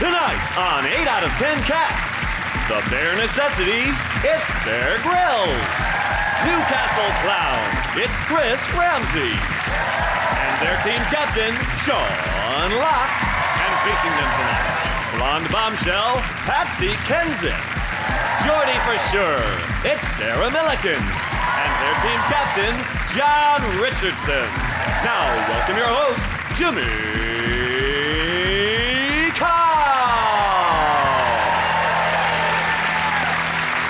Tonight on 8 out of 10 Cats, the bare necessities, it's Bear Grylls. Newcastle Clown, it's Chris Ramsey. And their team captain, Sean Locke. And facing them tonight, blonde bombshell, Patsy Kensit. Geordie for sure, it's Sarah Millican. And their team captain, John Richardson. Now, welcome your host, Jimmy Carr.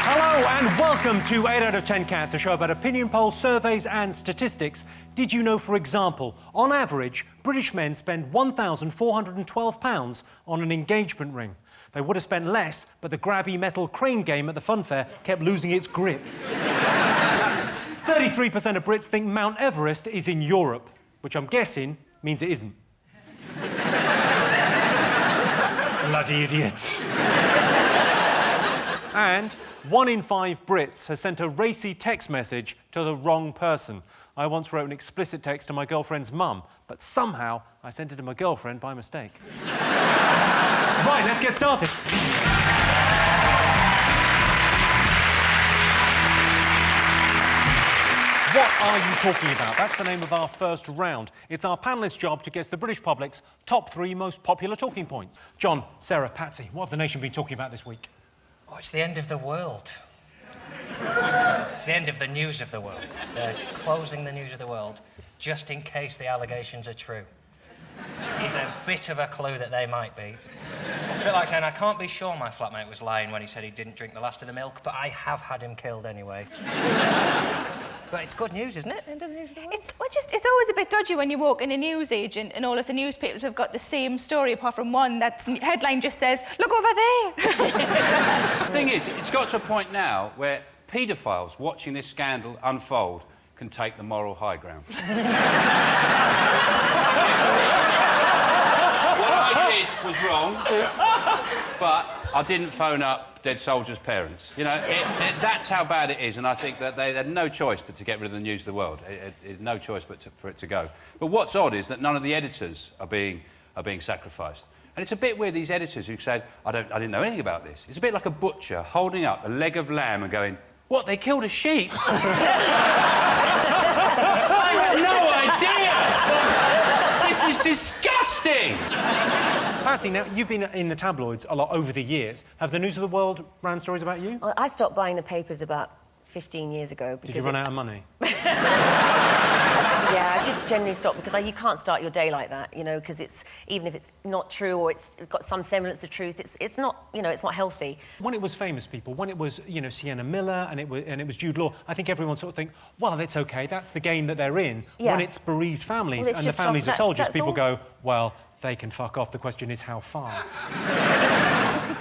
Hello and welcome to 8 out of 10 Cats, a show about opinion polls, surveys and statistics. Did you know, for example, on average, British men spend £1,412 on an engagement ring? They would have spent less, but the grabby metal crane game at the fun fair kept losing its grip. 33% of Brits think Mount Everest is in Europe, which I'm guessing means it isn't. Bloody idiots. And 1 in 5 Brits has sent a racy text message to the wrong person. I once wrote an explicit text to my girlfriend's mum, but somehow I sent it to my girlfriend by mistake. Right, let's get started. What are you talking about? That's the name of our first round. It's our panellists' job to guess the British public's top 3 most popular talking points. John, Sarah, Patsy, what have the nation been talking about this week? Oh, it's the end of the world. It's the end of the news of the world. They're closing the news of the world just in case the allegations are true. Which is a bit of a clue that they might be. It's a bit like saying, I can't be sure my flatmate was lying when he said he didn't drink the last of the milk, but I have had him killed anyway. But it's good news, isn't it? End of the news of the world. It's always a bit dodgy when you walk in a newsagent and all of the newspapers have got the same story apart from one that's headline just says, look over there. The thing is, it's got to a point now where paedophiles watching this scandal unfold can take the moral high ground. What I did was wrong, but I didn't phone up dead soldiers' parents. You know, that's how bad it is, and I think that they had no choice but to get rid of the news of the world. No choice but for it to go. But what's odd is that none of the editors are being sacrificed. And it's a bit weird, these editors who said, I didn't know anything about this. It's a bit like a butcher holding up a leg of lamb and going, what, they killed a sheep? I had no idea! This is disgusting! Patsy, now, you've been in the tabloids a lot over the years. Have the news of the world ran stories about you? Well, I stopped buying the papers about 15 years ago because... Did you run out of money? Yeah, I did generally stop because you can't start your day like that, you know, because it's... Even if it's not true or it's got some semblance of truth, it's not, you know, it's not healthy. When it was famous people, when it was, you know, Sienna Miller and it was Jude Law, I think everyone sort of think, well, it's OK, that's the game that they're in. Yeah. When it's bereaved families and the families of soldiers, people go, well, they can fuck off. The question is how far.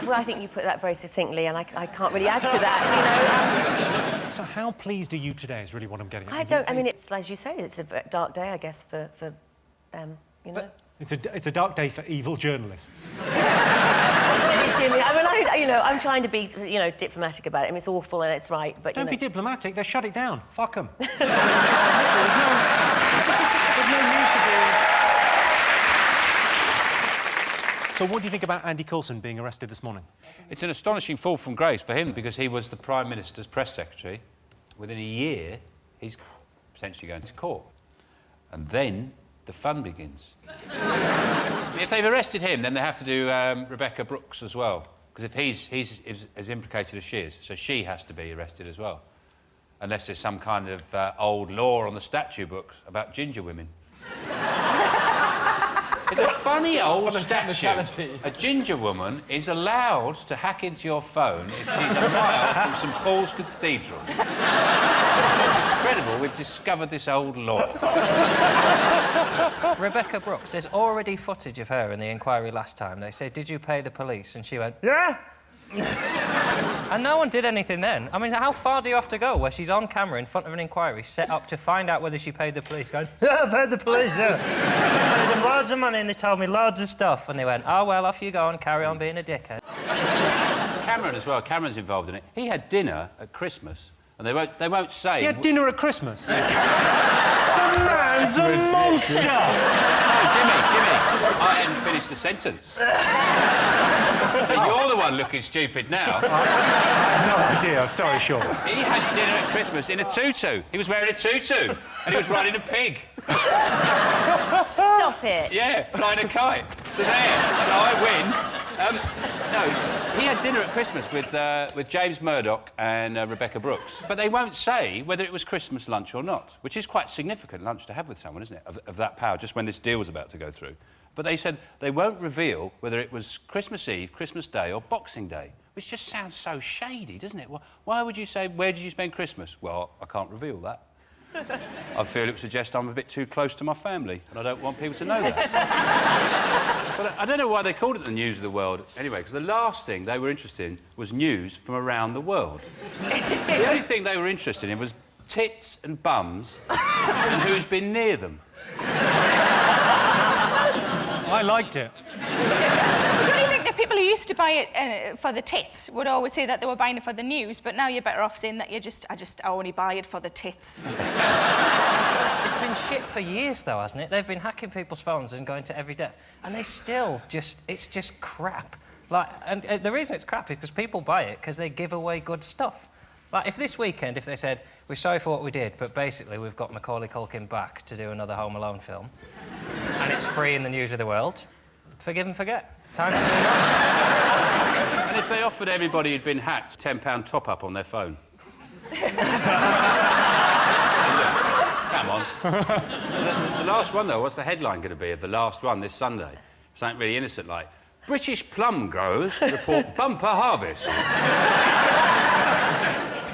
Well, I think you put that very succinctly, and I can't really add to that, you know. So how pleased are you today is really what I'm getting at. I mean, it's, as you say, it's a dark day, I guess, for you know. It's a dark day for evil journalists. Jimmy, I mean, I'm trying to be, you know, diplomatic about it. I mean, it's awful and it's right, but, Don't be diplomatic. They shut it down. Fuck them. There's no news to do. So what do you think about Andy Coulson being arrested this morning? It's an astonishing fall from grace for him because he was the Prime Minister's press secretary. Within a year, he's potentially going to court. And then the fun begins. If they've arrested him, then they have to do Rebecca Brooks as well. Because if he's as implicated as she is, so she has to be arrested as well. Unless there's some kind of old law on the statute books about ginger women. It's a funny old statute. A ginger woman is allowed to hack into your phone if she's a mile from St Paul's Cathedral. Incredible, we've discovered this old law. Rebecca Brooks, there's already footage of her in the inquiry last time. They said, did you pay the police? And she went, yeah. And no one did anything then. I mean, how far do you have to go where she's on camera in front of an inquiry set up to find out whether she paid the police, going, yeah, I paid the police, yeah. I paid them loads of money and they told me loads of stuff. And they went, oh, well, off you go and carry on being a dickhead. Cameron as well, Cameron's involved in it. He had dinner at Christmas, and they won't say... He had dinner at Christmas? The man's a monster! Jimmy, I hadn't finished the sentence. So you're the one looking stupid now. I have no idea. I'm sorry, Sean. He had dinner at Christmas in a tutu. He was wearing a tutu and he was riding a pig. Stop it. Yeah, flying a kite. So there, so I win. No, he had dinner at Christmas with James Murdoch and Rebecca Brooks. But they won't say whether it was Christmas lunch or not, which is quite significant lunch to have with someone, isn't it, of that power, just when this deal was about to go through. But they said they won't reveal whether it was Christmas Eve, Christmas Day or Boxing Day, which just sounds so shady, doesn't it? Why would you say, where did you spend Christmas? Well, I can't reveal that. I feel it would suggest I'm a bit too close to my family, and I don't want people to know that. But I don't know why they called it the news of the world anyway, because the last thing they were interested in was news from around the world. The only thing they were interested in was tits and bums and who's been near them. I liked it. Do you think that people who used to buy it for the tits would always say that they were buying it for the news, but now you're better off saying that I only buy it for the tits? It's been shit for years, though, hasn't it? They've been hacking people's phones and going to every depth, and they still it's just crap. Like, and the reason it's crap is because people buy it because they give away good stuff. Like, if this weekend, if they said, we're sorry for what we did, but basically we've got Macaulay Culkin back to do another Home Alone film, and it's free in the news of the world, forgive and forget. Time to move on. And if they offered everybody who'd been hacked £10 top-up on their phone? Come on. The last one, though, what's the headline going to be of the last one this Sunday? Something really innocent, like, British plum growers report bumper harvest.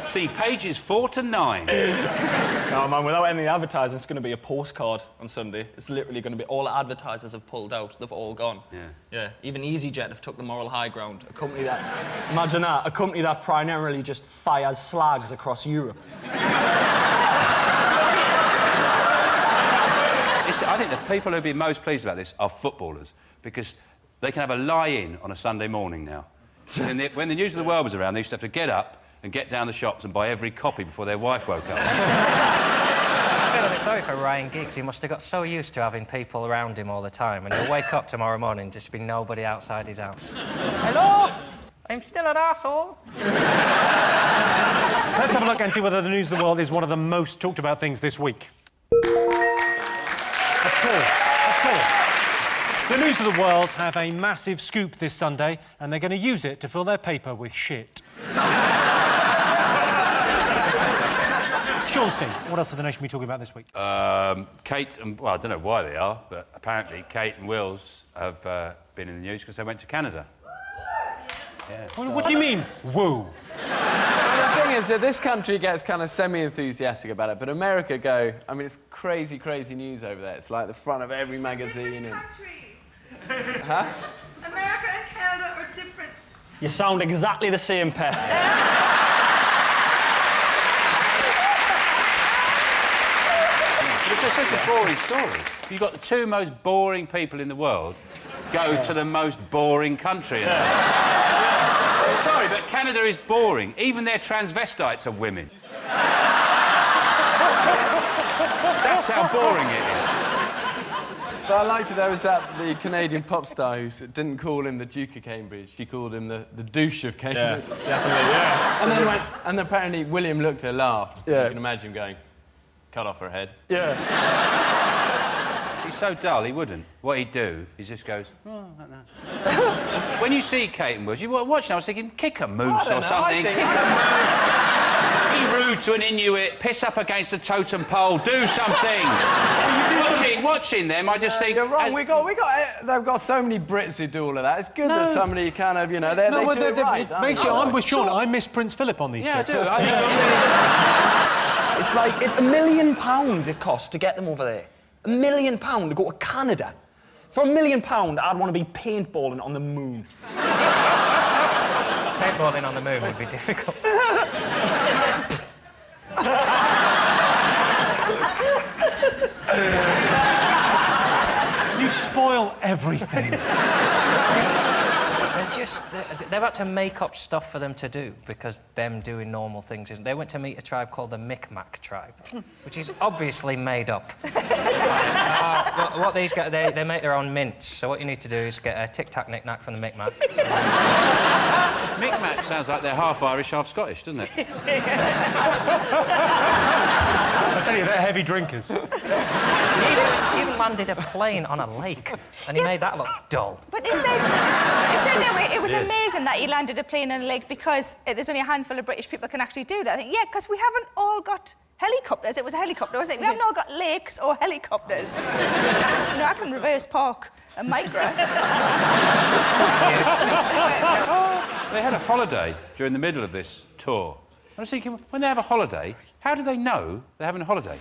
See pages 4 to 9. No, man, without any advertising, it's going to be a postcard on Sunday. It's literally going to be all the advertisers have pulled out. They've all gone. Yeah. Even EasyJet have took the moral high ground. A company that... Imagine that. A company that primarily just fires slags across Europe. I think the people who'd be most pleased about this are footballers, because they can have a lie-in on a Sunday morning now. When the news of the world was around, they used to have to get up and get down the shops and buy every copy before their wife woke up. I feel a bit sorry for Ryan Giggs. He must have got so used to having people around him all the time, and he'll wake up tomorrow morning and just be nobody outside his house. Hello? I'm still an arsehole. Let's have a look and see whether the news of the world is one of the most talked about things this week. Of course. The news of the world have a massive scoop this Sunday, and they're going to use it to fill their paper with shit. Seanstein, what else have the nation been talking about this week? Kate and... Well, I don't know why they are, but apparently Kate and Wills have been in the news because they went to Canada. Yeah. What do you mean, woo? The thing is that this country gets kind of semi-enthusiastic about it, but America go... I mean, it's crazy, crazy news over there. It's like the front of every magazine and... Huh? America and Canada are different. You sound exactly the same, Pet. It's such a boring story. You've got the two most boring people in the world go to the most boring country. I'm sorry, but Canada is boring. Even their transvestites are women. That's how boring it is. But I liked it, there was the Canadian pop star who didn't call him the Duke of Cambridge, she called him the douche of Cambridge. Yeah, definitely, yeah. And then and apparently William looked at her, laughed. Yeah. You can imagine him going, cut off her head. Yeah. He's so dull, he wouldn't. What he'd do, he just goes, oh, I don't know. When you see Kate and Wills, you watch now, I was thinking, kick a moose or something. Kick a moose. Be rude to an Inuit, piss up against a totem pole, do something. Watching them, I just think... You're wrong, they've got so many Brits who do all of that. It's good that somebody kind of, you know, they do it right. I'm with Sean, I miss Prince Philip on these trips. Yeah, I do. It's like £1 million it costs to get them over there. £1 million to go to Canada. For £1 million, I'd want to be paintballing on the moon. Paintballing on the moon would be difficult. You spoil everything. They've had to make up stuff for them to do because them doing normal things. They went to meet a tribe called the Micmac tribe, which is obviously made up. what these guys... They make their own mints, so what you need to do is get a tic-tac knick-knack from the Micmac. Micmac sounds like they're half Irish, half Scottish, doesn't it? I tell you, they're heavy drinkers. He even landed a plane on a lake, and he made that look dull. But they said that it was amazing that he landed a plane on a lake because there's only a handful of British people can actually do that. I think, yeah, because we haven't all got helicopters. It was a helicopter, wasn't it? We haven't all got lakes or helicopters. I can reverse park a Micra. They had a holiday during the middle of this tour. I was thinking, when they have a holiday, how do they know they're having a holiday?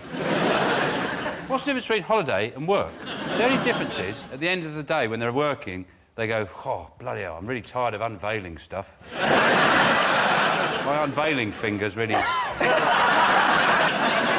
What's the difference between holiday and work? The only difference is, at the end of the day, when they're working, they go, oh, bloody hell, I'm really tired of unveiling stuff. My unveiling finger's really...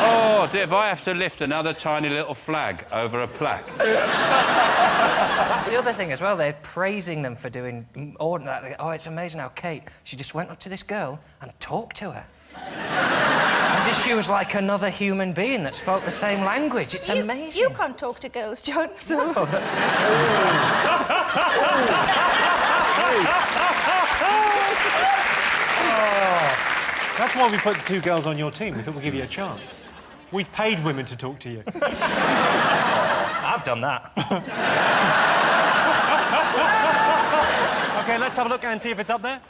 Oh, dear, if I have to lift another tiny little flag over a plaque. That's the other thing as well. They're praising them for doing ordinary. Oh, it's amazing how Kate, she just went up to this girl and talked to her. As if she was like another human being that spoke the same language. It's amazing. You can't talk to girls, John, so... That's why we put 2 girls on your team. We thought we'd give you a chance. We've paid women to talk to you. I've done that. OK, let's have a look and see if it's up there.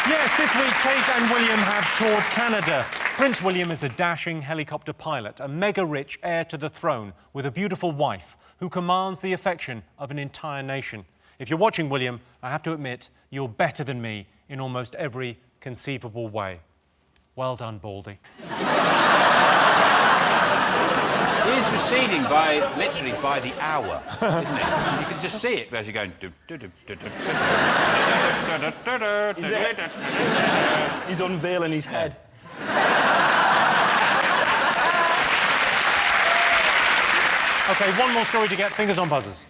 Yes, this week, Kate and William have toured Canada. Prince William is a dashing helicopter pilot, a mega-rich heir to the throne with a beautiful wife who commands the affection of an entire nation. If you're watching, William, I have to admit, you're better than me in almost every conceivable way. Well done, Baldy. He is receding literally by the hour, isn't it? You can just see it as you're going... He's unveiling his head. OK, one more story to get. Fingers on buzzers.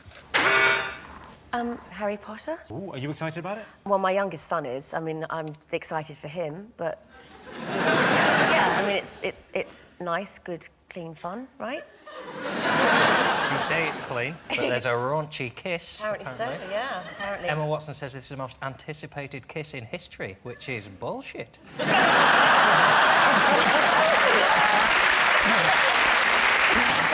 Harry Potter. Ooh, are you excited about it? Well, my youngest son is. I mean, I'm excited for him, but... yeah, I mean, it's nice, good, clean fun, right? You say it's clean, but there's a raunchy kiss. Apparently so, yeah, apparently. Emma Watson says this is the most anticipated kiss in history, which is bullshit. But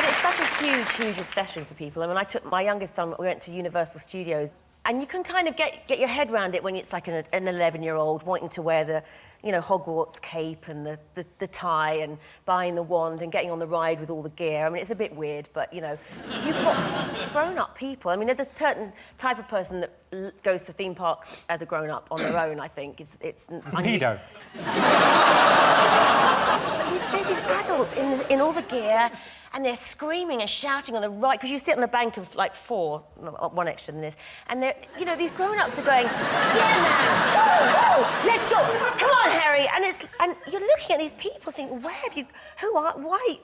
it's such a huge obsession for people. I mean, I took my youngest son, we went to Universal Studios, and you can kind of get your head around it when it's like an 11-year-old wanting to wear the, Hogwarts cape and the tie and buying the wand and getting on the ride with all the gear. I mean, it's a bit weird, but, you've got grown-up people. I mean, there's a certain type of person that goes to theme parks as a grown-up on their own, I think. It's Pedo. But there's these adults in all the gear, and they're screaming and shouting on the ride, because you sit on a bank of, like, 4, one extra than this, and they're, these grown-ups are going, yeah, man, woo, let's go, come on, Harry, and you're looking at these people thinking, why?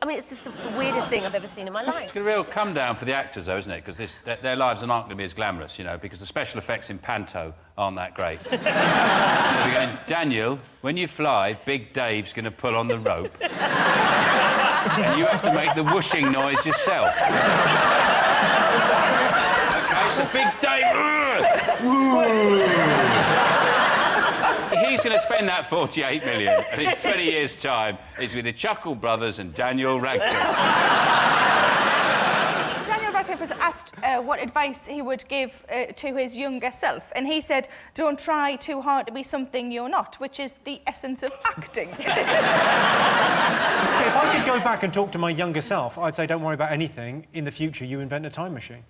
I mean, it's just the weirdest thing I've ever seen in my life. It's a real come down for the actors, though, isn't it? Because their lives aren't going to be as glamorous, because the special effects in Panto aren't that great. They're going, Daniel, when you fly, Big Dave's going to pull on the rope. And you have to make the whooshing noise yourself. OK, so Big Dave... He's going to spend that 48 million, and in 20 years' time, he's with the Chuckle Brothers and Daniel Radcliffe. Daniel Radcliffe was asked what advice he would give to his younger self, and he said, don't try too hard to be something you're not, which is the essence of acting. If I could go back and talk to my younger self, I'd say, don't worry about anything. In the future, you invent a time machine.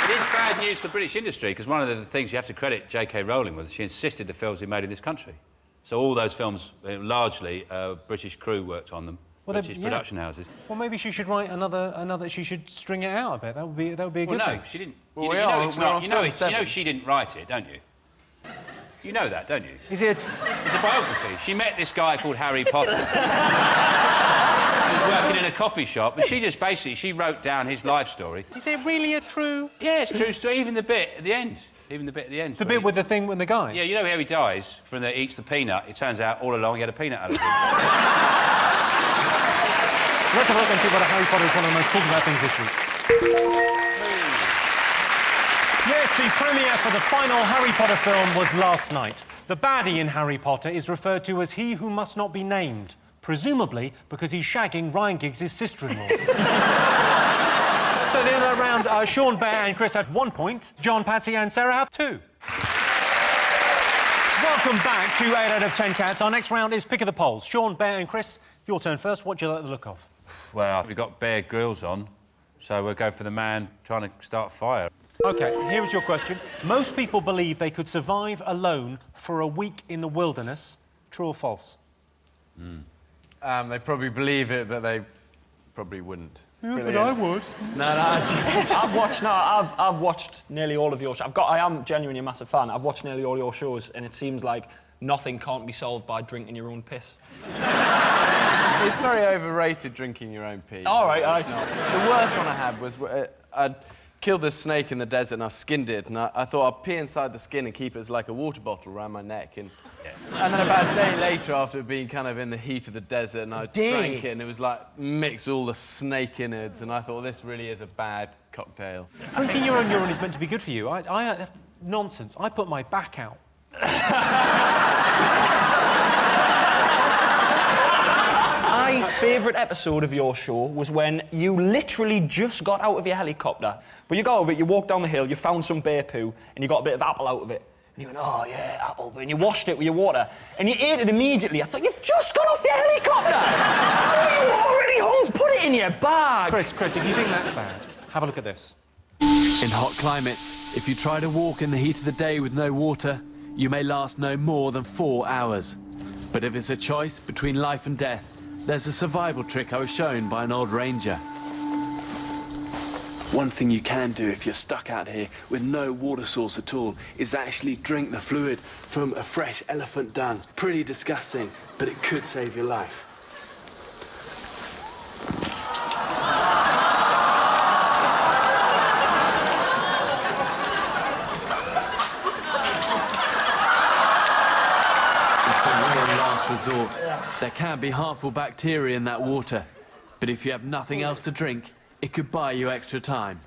It is bad news for British industry, because one of the things you have to credit J.K. Rowling with, she insisted the films be made in this country. So all those films, largely, British crew worked on them, British production houses. Well, maybe she should write another. She should string it out a bit. That would be a good thing. No, she didn't. Well, You know she didn't write it, don't you? You know that, don't you? Is it? It's a biography. She met this guy called Harry Potter. He was working in a coffee shop, and she wrote down his life story. Is it really a true? Yeah, it's true story. Even the bit at the end Even the bit at the end. The bit with the thing with the guy? Yeah, you know how he dies from the eats the peanut? It turns out all along he had a peanut allergy. Let's have a look and see what Harry Potter is one of the most talked about things this week. Yes, the premiere for the final Harry Potter film was last night. The baddie in Harry Potter is referred to as he who must not be named, presumably because he's shagging Ryan Giggs' sister-in-law. So the other round, Sean, Bear and Chris have 1 point. John, Patsy and Sarah have 2. Welcome back to 8 out of 10 Cats. Our next round is Pick of the Polls. Sean, Bear and Chris, your turn first. What do you like the look of? Well, we've got Bear Grylls on, so we'll go for the man trying to start a fire. OK, here is your question. Most people believe they could survive alone for a week in the wilderness. True or false? They probably believe it, but they probably wouldn't. Yeah, but I would. I've watched nearly all of your shows. I am genuinely a massive fan. I've watched nearly all your shows, and it seems like nothing can't be solved by drinking your own piss. It's very overrated, drinking your own pee. All right, The worst one I had was I'd killed this snake in the desert and I skinned it, and I thought I'd pee inside the skin and keep it as like a water bottle around my neck. And then about a day later, after being kind of in the heat of the desert, and I drank it, and it was like mix all the snake innards, and I thought, this really is a bad cocktail. Drinking your own urine is meant to be good for you. Nonsense. I put my back out. My favourite episode of your show was when you literally just got out of your helicopter. But you got over it, you walked down the hill, you found some bear poo, and you got a bit of apple out of it. And you went, oh, yeah, apple. And you washed it with your water. And you ate it immediately. I thought, you've just got off your helicopter! How are you already home? Put it in your bag! Chris, if you think that's bad, have a look at this. In hot climates, if you try to walk in the heat of the day with no water, you may last no more than 4 hours. But if it's a choice between life and death, there's a survival trick I was shown by an old ranger. One thing you can do if you're stuck out here with no water source at all is actually drink the fluid from a fresh elephant dung. Pretty disgusting, but it could save your life. Resort. There can be harmful bacteria in that water, but if you have nothing else to drink, it could buy you extra time.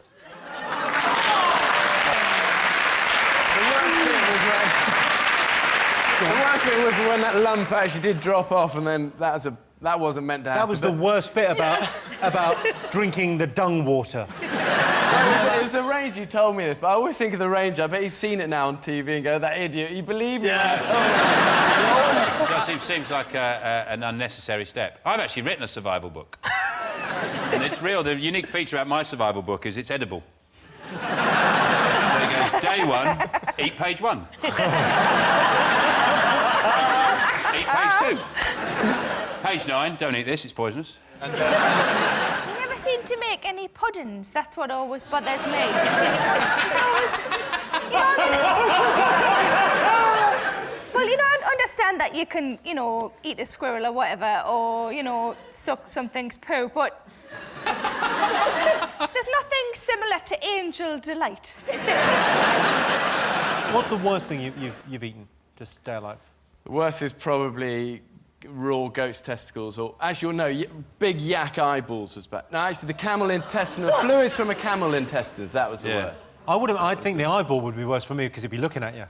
The worst bit was when that lump actually did drop off, and then that wasn't meant to happen. That was the worst bit about drinking the dung water. It was a ranger who told me this, but I always think of the ranger. I bet he's seen it now on TV and go, that idiot, you believe it? It seems like an unnecessary step. I've actually written a survival book. And it's real. The unique feature about my survival book is it's edible. There it goes. Day 1, eat page 1. Eat page 2. Page 9, don't eat this, it's poisonous. And, You never seem to make any puddings. That's what always bothers me. It's always, well, I understand that you can, eat a squirrel or whatever, or, suck something's poo, but there's nothing similar to angel delight, is there? What's the worst thing you've eaten to stay alive? The worst is probably raw goat's testicles, or actually, no, big yak eyeballs was bad. No, actually, the camel intestinal fluids from a camel intestines, that was the worst. I think the eyeball would be worse for me because it'd be looking at you.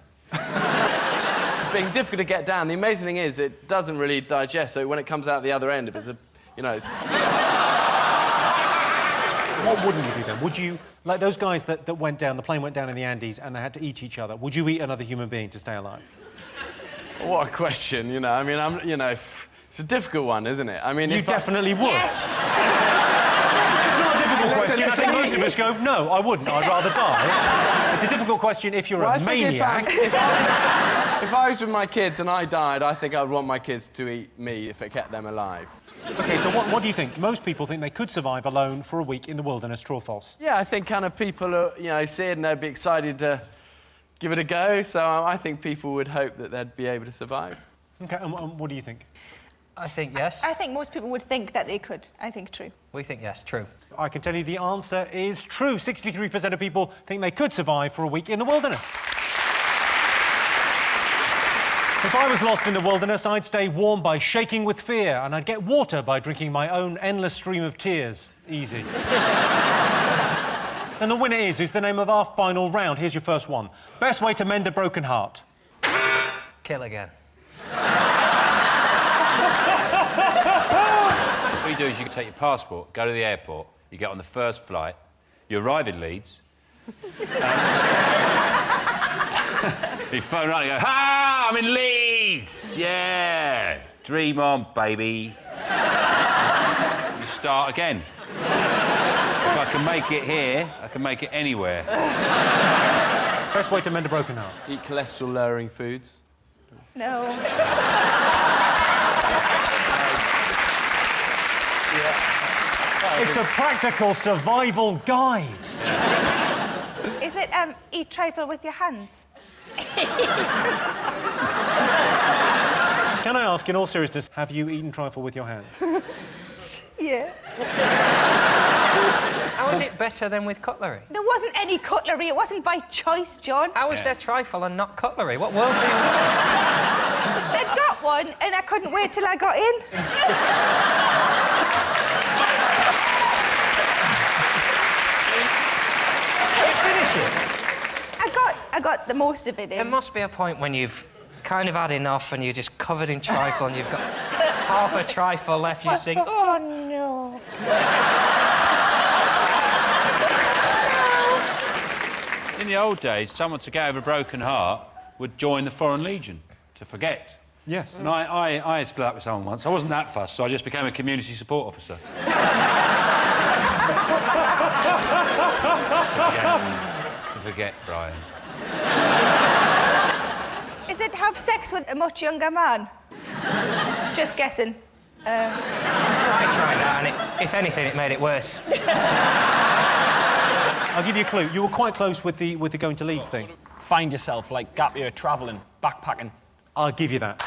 Being difficult to get down. The amazing thing is it doesn't really digest, so when it comes out the other end, if it's it's... What wouldn't you do then? Would you, like those guys that went down, the plane went down in the Andes and they had to eat each other, would you eat another human being to stay alive? What a question, it's a difficult one, isn't it? I mean, you definitely would. Yes. It's not a difficult question. I think most of us go, no, I wouldn't. I'd rather die. It's a difficult question if you're a maniac. If I was with my kids and I died, I think I'd want my kids to eat me if it kept them alive. OK, so what do you think? Most people think they could survive alone for a week in the wilderness, true or false? Yeah, I think kind of people are, see it and they'd be excited to give it a go, so I think people would hope that they'd be able to survive. OK, and what do you think? I think yes. I think most people would think that they could. I think true. We think yes, true. I can tell you the answer is true. 63% of people think they could survive for a week in the wilderness. If I was lost in the wilderness, I'd stay warm by shaking with fear, and I'd get water by drinking my own endless stream of tears. Easy. And the winner is the name of our final round. Here's your first one. Best way to mend a broken heart. Kill again. What you do is you can take your passport, go to the airport, you get on the first flight, you arrive in Leeds, you phone around and go, "Ha! I'm in Leeds! Yeah! Dream on, baby." You start again. If I can make it here, I can make it anywhere. Best way to mend a broken heart. Eat cholesterol-lowering foods. No. It's a practical survival guide. Is it eat trifle with your hands? Can I ask, in all seriousness, have you eaten trifle with your hands? Yeah. How is it better than with cutlery? There wasn't any cutlery. It wasn't by choice, John. How is there trifle and not cutlery? What world do you... They'd got one, and I couldn't wait till I got in. Finish it. I got the most of it in. There must be a point when you've kind of had enough and you're just covered in trifle and you've got half a trifle left. You sing, "Oh, no." In the old days, someone to get over a broken heart would join the Foreign Legion to forget. Yes. And I had split up with someone once. I wasn't that fussed, so I just became a community support officer. To forget, Brian. Is it have sex with a much younger man? Just guessing. I tried that, and if anything, it made it worse. I'll give you a clue. You were quite close with the going to Leeds thing. Find yourself, like, gap year, travelling, backpacking. I'll give you that.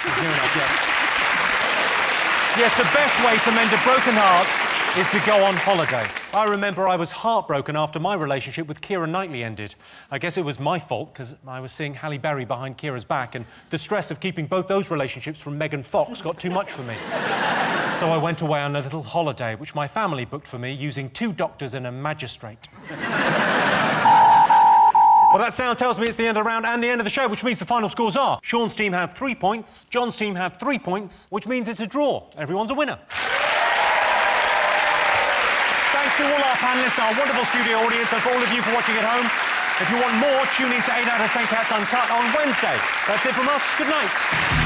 Near enough, yes. Yes, the best way to mend a broken heart is to go on holiday. I remember I was heartbroken after my relationship with Keira Knightley ended. I guess it was my fault, because I was seeing Halle Berry behind Keira's back, and the stress of keeping both those relationships from Megan Fox got too much for me. So I went away on a little holiday, which my family booked for me using 2 doctors and a magistrate. Well, that sound tells me it's the end of the round and the end of the show, which means the final scores are Sean's team have 3 points, John's team have 3 points, which means it's a draw. Everyone's a winner. Thanks to all our panellists, our wonderful studio audience, and for all of you for watching at home. If you want more, tune in to 8 out of 10 Cats Uncut on Wednesday. That's it from us. Good night.